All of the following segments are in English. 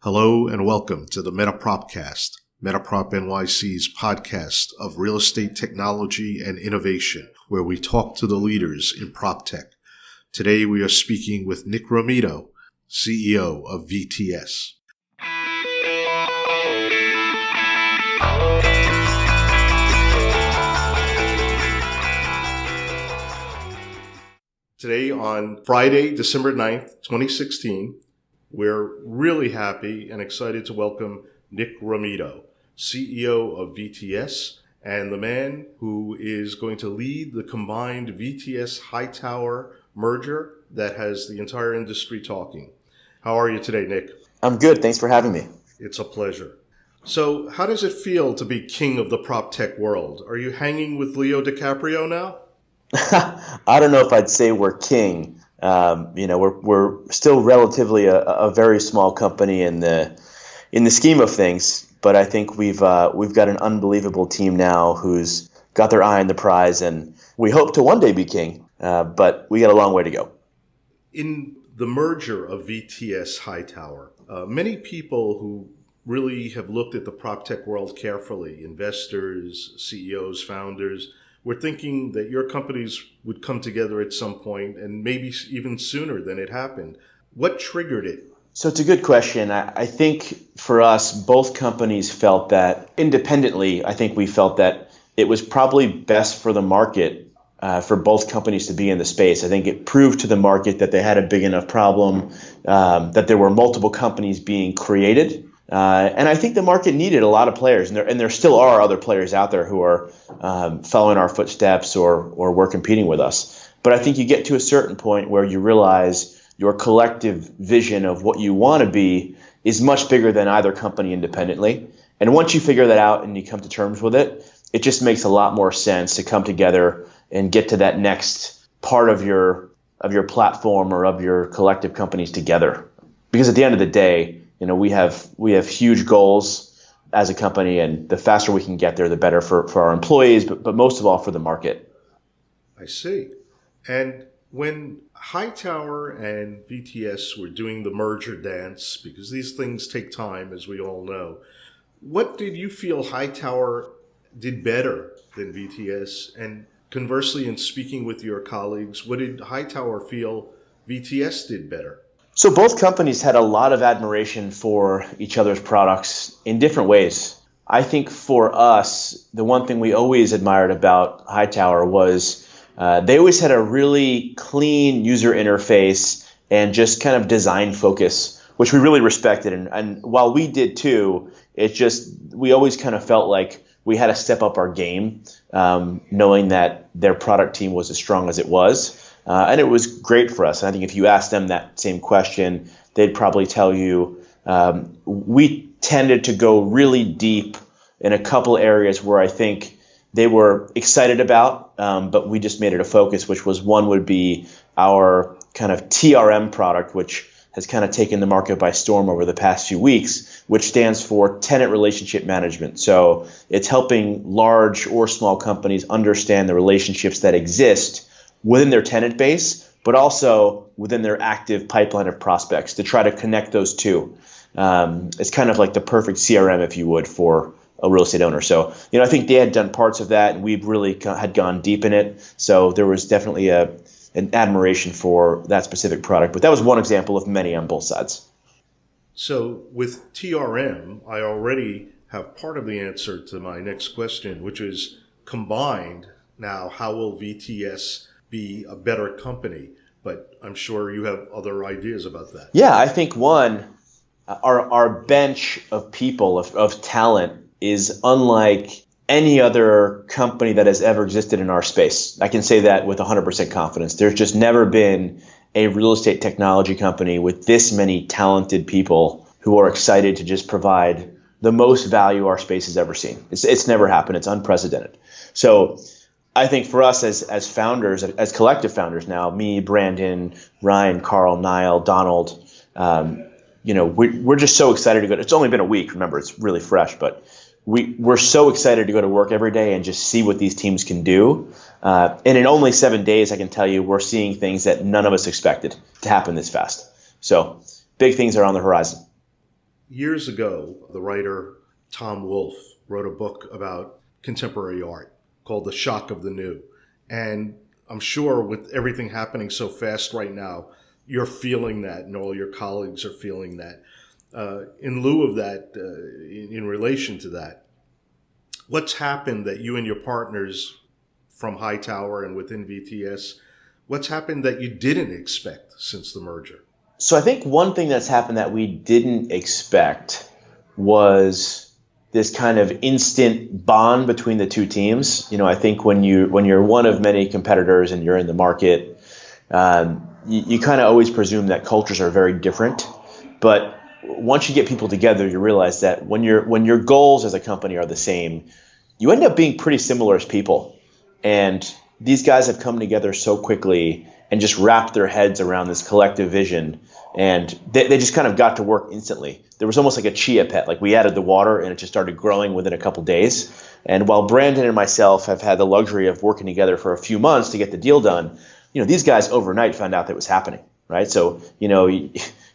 Hello and welcome to the MetaPropCast, MetaProp NYC's podcast of real estate technology and innovation, where we talk to the leaders in PropTech. Today we are speaking with Nick Romito, CEO of VTS. Today on Friday, December 9th, 2016, we're really happy and excited to welcome Nick Romito, CEO of VTS, and the man who is going to lead the combined VTS ITower merger that has the entire industry talking. How are you today, Nick? I'm good. Thanks for having me. It's a pleasure. So how does it feel to be king of the prop tech world? Are you hanging with Leo DiCaprio now? I don't know if I'd say we're king. We're still relatively a very small company in the scheme of things, but I think we've got an unbelievable team now who's got their eye on the prize, and we hope to one day be king, but we got a long way to go. In the merger of VTS ITower, many people who really have looked at the prop tech world carefully, investors, CEOs, founders, we're thinking that your companies would come together at some point and maybe even sooner than it happened. What triggered it? So it's a good question. I think for us, both companies felt that independently, I think we felt that it was probably best for the market for both companies to be in the space. I think it proved to the market that they had a big enough problem, that there were multiple companies being created. And I think the market needed a lot of players, and there still are other players out there who are following our footsteps or were competing with us. But I think you get to a certain point where you realize your collective vision of what you want to be is much bigger than either company independently. And once you figure that out and you come to terms with it, it just makes a lot more sense to come together and get to that next part of your platform or of your collective companies together. Because at the end of the day, we have huge goals as a company, and the faster we can get there, the better for our employees, but most of all for the market. I see. And when Hightower and VTS were doing the merger dance, because these things take time, as we all know, what did you feel Hightower did better than VTS? And conversely, in speaking with your colleagues, what did Hightower feel VTS did better? So both companies had a lot of admiration for each other's products in different ways. I think for us, the one thing we always admired about Hightower was they always had a really clean user interface and just kind of design focus, which we really respected. And while we did too, we always kind of felt like we had to step up our game, knowing that their product team was as strong as it was. And it was great for us. And I think if you asked them that same question, they'd probably tell you we tended to go really deep in a couple areas where I think they were excited about, but we just made it a focus, which was one would be our kind of TRM product, which has kind of taken the market by storm over the past few weeks, which stands for Tenant Relationship Management. So it's helping large or small companies understand the relationships that exist within their tenant base, but also within their active pipeline of prospects to try to connect those two. It's kind of like the perfect CRM, if you would, for a real estate owner. So, I think they had done parts of that, and we really had gone deep in it. So there was definitely an admiration for that specific product. But that was one example of many on both sides. So with TRM, I already have part of the answer to my next question, which is combined. Now, how will VTS be a better company? But I'm sure you have other ideas about that. Yeah, I think one, our bench of people, of talent, is unlike any other company that has ever existed in our space. I can say that with 100% confidence. There's just never been a real estate technology company with this many talented people who are excited to just provide the most value our space has ever seen. It's never happened. It's unprecedented. So I think for us as founders, as collective founders now, me, Brandon, Ryan, Carl, Niall, Donald, we're just so excited to go. It's only been a week. Remember, it's really fresh, but we're so excited to go to work every day and just see what these teams can do. And in only 7 days, I can tell you, we're seeing things that none of us expected to happen this fast. So big things are on the horizon. Years ago, the writer Tom Wolfe wrote a book about contemporary art called The Shock of the New. And I'm sure with everything happening so fast right now, you're feeling that, and all your colleagues are feeling that. In lieu of that, in relation to that, what's happened that you and your partners from Hightower and within VTS, what's happened that you didn't expect since the merger? So I think one thing that's happened that we didn't expect was this kind of instant bond between the two teams. I think when you're one of many competitors and you're in the market, you kind of always presume that cultures are very different. But once you get people together, you realize that when your goals as a company are the same, you end up being pretty similar as people. And these guys have come together so quickly and just wrapped their heads around this collective vision. And they just kind of got to work instantly. There was almost like a chia pet. Like we added the water and it just started growing within a couple days. And while Brandon and myself have had the luxury of working together for a few months to get the deal done, these guys overnight found out that it was happening, right? So, you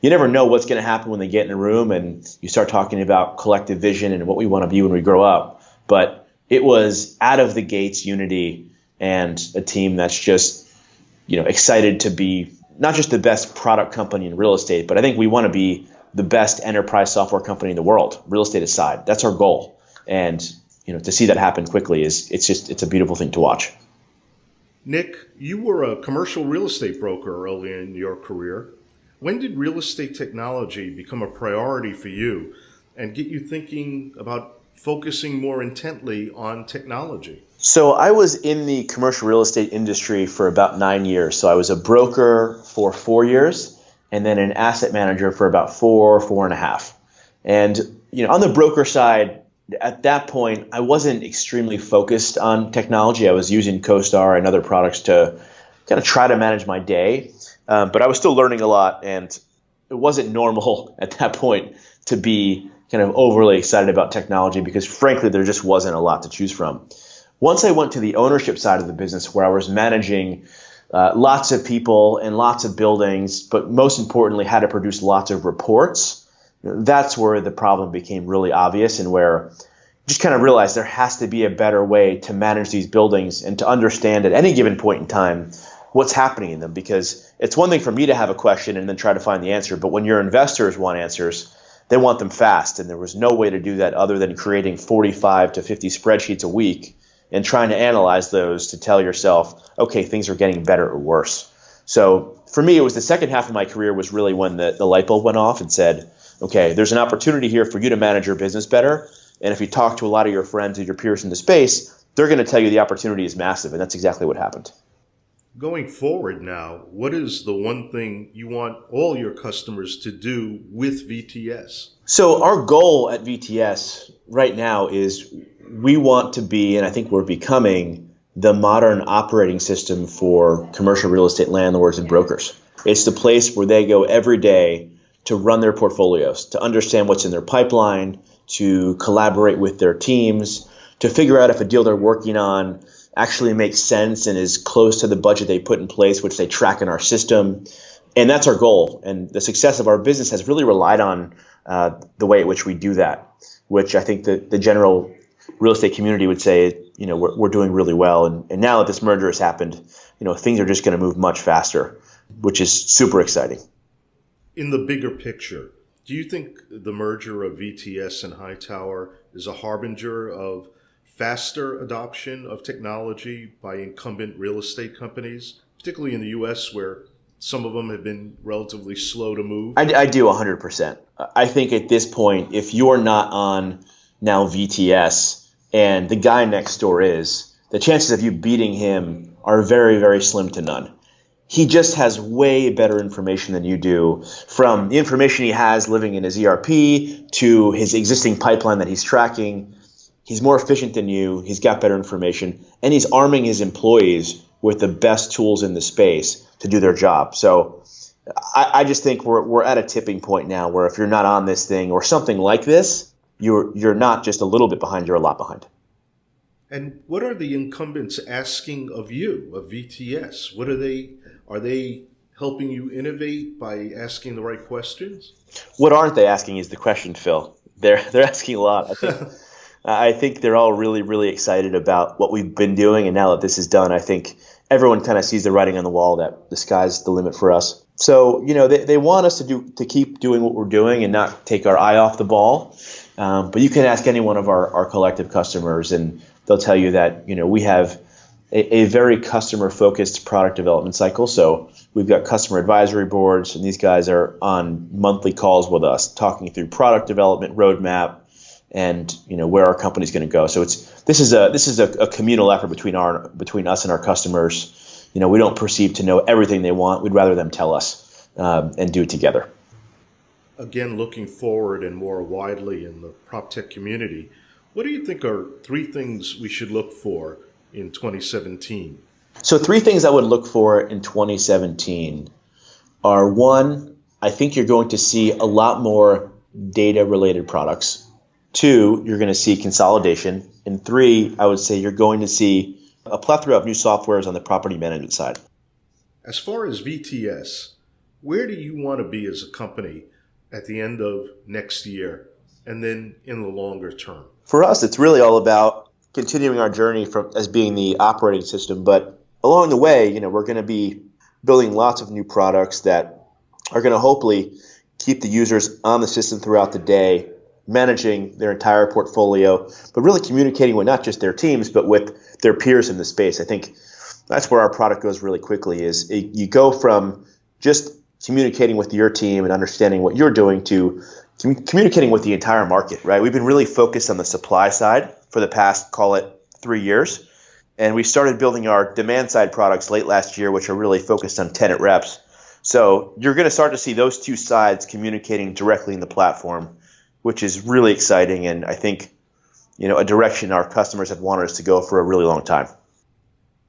never know what's going to happen when they get in a room and you start talking about collective vision and what we want to be when we grow up. But it was out of the gates unity and a team that's just, excited to be not just the best product company in real estate, but I think we want to be the best enterprise software company in the world, real estate aside. That's our goal. And, to see that happen quickly it's a beautiful thing to watch. Nick, you were a commercial real estate broker early in your career. When did real estate technology become a priority for you and get you thinking about focusing more intently on technology? So I was in the commercial real estate industry for about 9 years. So I was a broker for 4 years and then an asset manager for about 4.5. And, on the broker side, at that point, I wasn't extremely focused on technology. I was using CoStar and other products to kind of try to manage my day. But I was still learning a lot, and it wasn't normal at that point to be kind of overly excited about technology because, frankly, there just wasn't a lot to choose from. Once I went to the ownership side of the business where I was managing lots of people and lots of buildings, but most importantly, had to produce lots of reports, that's where the problem became really obvious and where I just kind of realized there has to be a better way to manage these buildings and to understand at any given point in time what's happening in them. Because it's one thing for me to have a question and then try to find the answer, but when your investors want answers, they want them fast. And there was no way to do that other than creating 45 to 50 spreadsheets a week and trying to analyze those to tell yourself, okay, things are getting better or worse. So for me, it was the second half of my career was really when the light bulb went off and said, okay, there's an opportunity here for you to manage your business better. And if you talk to a lot of your friends and your peers in the space, they're going to tell you the opportunity is massive. And that's exactly what happened. Going forward now, what is the one thing you want all your customers to do with VTS? So our goal at VTS right now is we want to be, and I think we're becoming, the modern operating system for commercial real estate landlords and brokers. It's the place where they go every day to run their portfolios, to understand what's in their pipeline, to collaborate with their teams, to figure out if a deal they're working on actually makes sense and is close to the budget they put in place, which they track in our system. And that's our goal. And the success of our business has really relied on the way in which we do that, which I think the general real estate community would say, we're doing really well. And now that this merger has happened, things are just going to move much faster, which is super exciting. In the bigger picture, do you think the merger of VTS and Hightower is a harbinger of faster adoption of technology by incumbent real estate companies, particularly in the U.S., where some of them have been relatively slow to move? I do 100%. I think at this point, if you're not on now VTS and the guy next door is, the chances of you beating him are very, very slim to none. He just has way better information than you do, from the information he has living in his ERP to his existing pipeline that he's tracking. He's more efficient than you. He's got better information, and he's arming his employees with the best tools in the space to do their job. So I just think we're at a tipping point now where if you're not on this thing or something like this, you're not just a little bit behind, you're a lot behind. And what are the incumbents asking of you, of VTS? What are they helping you innovate by asking the right questions? What aren't they asking is the question, Phil. They're asking a lot. I think they're all really, really excited about what we've been doing, and now that this is done, I think everyone kind of sees the writing on the wall that the sky's the limit for us. So, they want us to keep doing what we're doing and not take our eye off the ball. But you can ask any one of our collective customers, and they'll tell you that we have a very customer-focused product development cycle. So we've got customer advisory boards, and these guys are on monthly calls with us, talking through product development roadmap and where our company's going to go. So this is a communal effort between us and our customers. We don't perceive to know everything they want. We'd rather them tell us and do it together. Again, looking forward and more widely in the prop tech community, what do you think are 3 things we should look for in 2017? So 3 things I would look for in 2017 are, 1, I think you're going to see a lot more data-related products. 2, you're going to see consolidation. And 3, I would say you're going to see a plethora of new softwares on the property management side. As far as VTS, where do you want to be as a company at the end of next year and then in the longer term? For us, it's really all about continuing our journey as being the operating system. But along the way, we're going to be building lots of new products that are going to hopefully keep the users on the system throughout the day, managing their entire portfolio, but really communicating with not just their teams, but with their peers in the space. I think that's where our product goes really quickly, is you go from just communicating with your team and understanding what you're doing to communicating with the entire market, right? We've been really focused on the supply side for the past, call it 3 years. And we started building our demand side products late last year, which are really focused on tenant reps. So you're going to start to see those 2 sides communicating directly in the platform, which is really exciting. And I think, a direction our customers have wanted us to go for a really long time.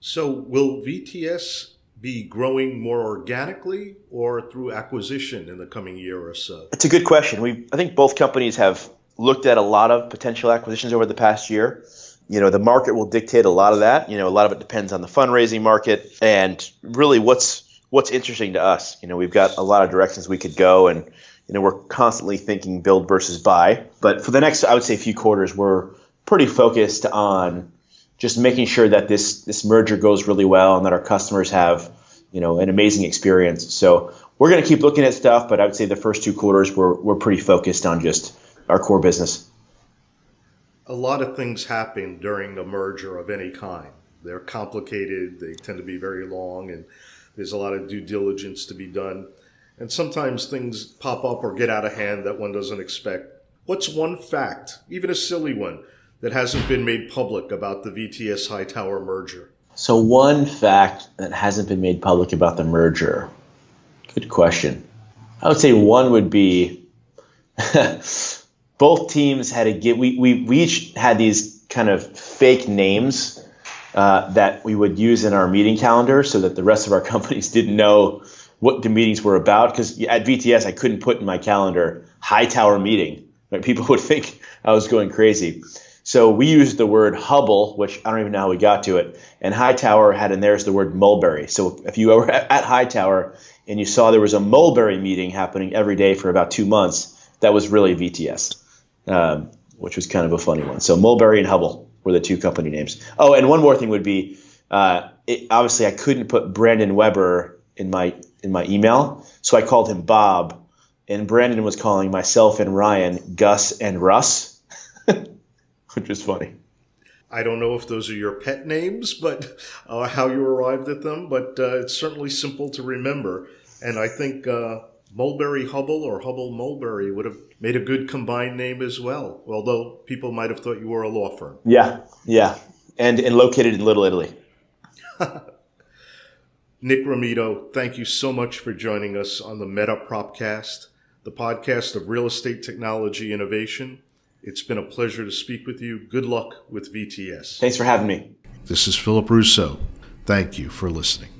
So will VTS be growing more organically or through acquisition in the coming year or so? It's a good question. I think both companies have looked at a lot of potential acquisitions over the past year. The market will dictate a lot of that. A lot of it depends on the fundraising market and really what's interesting to us. We've got a lot of directions we could go, and we're constantly thinking build versus buy. But for the next, I would say, few quarters, we're pretty focused on just making sure that this merger goes really well and that our customers have, an amazing experience. So we're going to keep looking at stuff, but I would say the first 2 quarters we're pretty focused on just our core business. A lot of things happen during a merger of any kind. They're complicated, they tend to be very long, and there's a lot of due diligence to be done. And sometimes things pop up or get out of hand that one doesn't expect. What's one fact, even a silly one, that hasn't been made public about the VTS HiTower merger? So one fact that hasn't been made public about the merger. Good question. I would say one would be both teams had to get, we each had these kind of fake names that we would use in our meeting calendar so that the rest of our companies didn't know what the meetings were about. Because at VTS, I couldn't put in my calendar HiTower meeting. Right? People would think I was going crazy. So we used the word Hubble, which I don't even know how we got to it, and HiTower had in theirs the word Mulberry. So if you were at HiTower and you saw there was a Mulberry meeting happening every day for about 2 months, that was really VTS, which was kind of a funny one. So Mulberry and Hubble were the 2 company names. Oh, and one more thing would be, obviously I couldn't put Brandon Weber in my email, so I called him Bob, and Brandon was calling myself and Ryan Gus and Russ. Which is funny. I don't know if those are your pet names, but how you arrived at them, but it's certainly simple to remember. And I think Mulberry Hubble or Hubble Mulberry would have made a good combined name as well, although people might have thought you were a law firm. Yeah. And located in Little Italy. Nick Romito, thank you so much for joining us on the MetaPropCast, the podcast of real estate technology innovation. It's been a pleasure to speak with you. Good luck with VTS. Thanks for having me. This is Philip Russo. Thank you for listening.